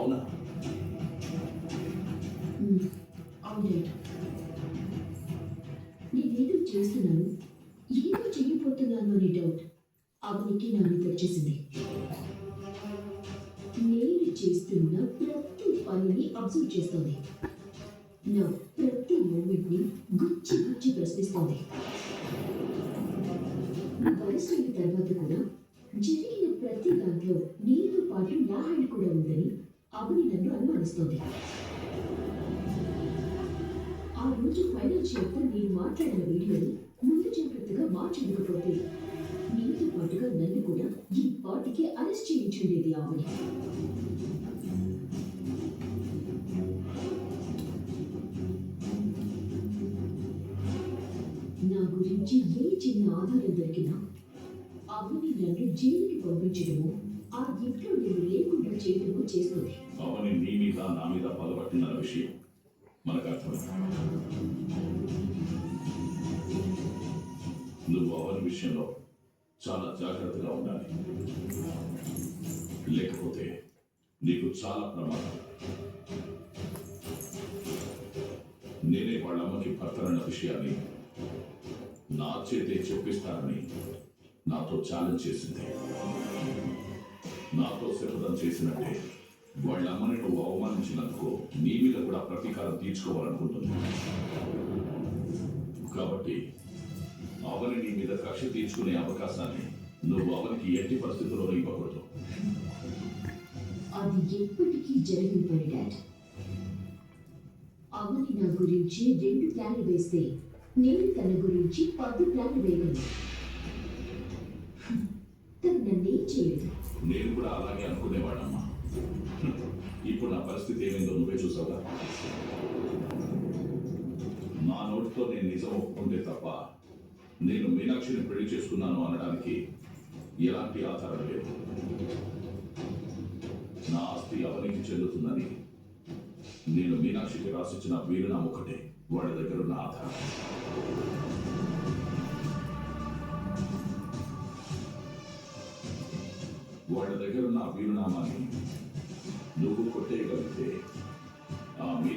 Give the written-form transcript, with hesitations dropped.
అవునా? అవునండి. నేనేదో చేస్తున్నాను, ఏదో చెయ్యబోతున్నాను అనే డౌట్ అవనికి నా మీద వచ్చేసింది. నేను చేస్తున్న ప్రతి పనిని అబ్జర్వ్ చేస్తోంది. నా ప్రతి మూమెంట్‌ని గుచ్చి గుచ్చి ప్రశ్నిస్తోంది. వయసైన తర్వాత కూడా జరిగిన ప్రతి దాంట్లో నీతో పాటు నా హ్యాండ్ కూడా ఉందని అవని నన్ను అనుమానిస్తోంది. ఆ రోజు ఫైనాన్షియల్‌గా నేను మాట్లాడిన వీడియోని ముందు జాగ్రత్తగా మార్చకపోతే నీతో పాటుగా నన్ను కూడా ఈ పాటికి అరెస్ట్ చేయించుండేది ఆమె. నా గురించి ఏ చిన్న ఆధారం దొరికినా అవని నన్ను జైలుకి పంపించడమో ఆ ఇంట్లో నేను లేకుండా చేయడమో చేస్తుంది. అవని నీ మీద నా మీద పగబట్టిందన్న విషయం మనకు అర్థమైంది. నువ్వు అవని విషయంలో చాలా జాగ్రత్తగా ఉండాలి, లేకపోతే నీకు చాలా ప్రమాదం. నేనే వాళ్ళ అమ్మకి భర్తనన్న విషయాన్ని నా చేతే చెప్పిస్తానని నాతో ఛాలెంజ్ చేసింది. నాతో శపథం చేసినట్టే వాళ్ళ అమ్మని నువ్వు అవమానించినందుకు నీ మీద కూడా ప్రతీకారం తీర్చుకోవాలనుకుంటుంది. కాబట్టి అవని నీ మీద కక్ష తీర్చుకునే అవకాశాన్ని నువ్వు అవనికి ఎట్టి పరిస్థితుల్లో ఇవ్వకూడదు. అది ఎప్పటికీ జరిగిన పని డాడ్. అవని నా గురించి 2 ప్లాన్లు వేస్తే నేను తన గురించి 10 ప్లాన్లు వేయగలను. తను నన్నేం చేయలేదు. నేను కూడా అలాగే అనుకునేవాడమ్మా. ఇప్పుడు నా పరిస్థితి ఏమైందో నువ్వే చూసావుగా. నా నోటితో నేను నిజం ఒప్పుకుంటే తప్ప నేను మీనాక్షిని పెళ్లి చేసుకున్నాను అనడానికి ఎలాంటి ఆధారం లేదు. నా ఆస్తి అవనికి చెందుతుందని నేను మీనాక్షికి రాసిచ్చిన వీలునామా ఒకటే వాళ్ళ దగ్గర ఉన్న ఆధారం. వాళ్ళ దగ్గర ఉన్న వీలునామాని నువ్వు కొట్టేయగలిగితే ఆ మీనా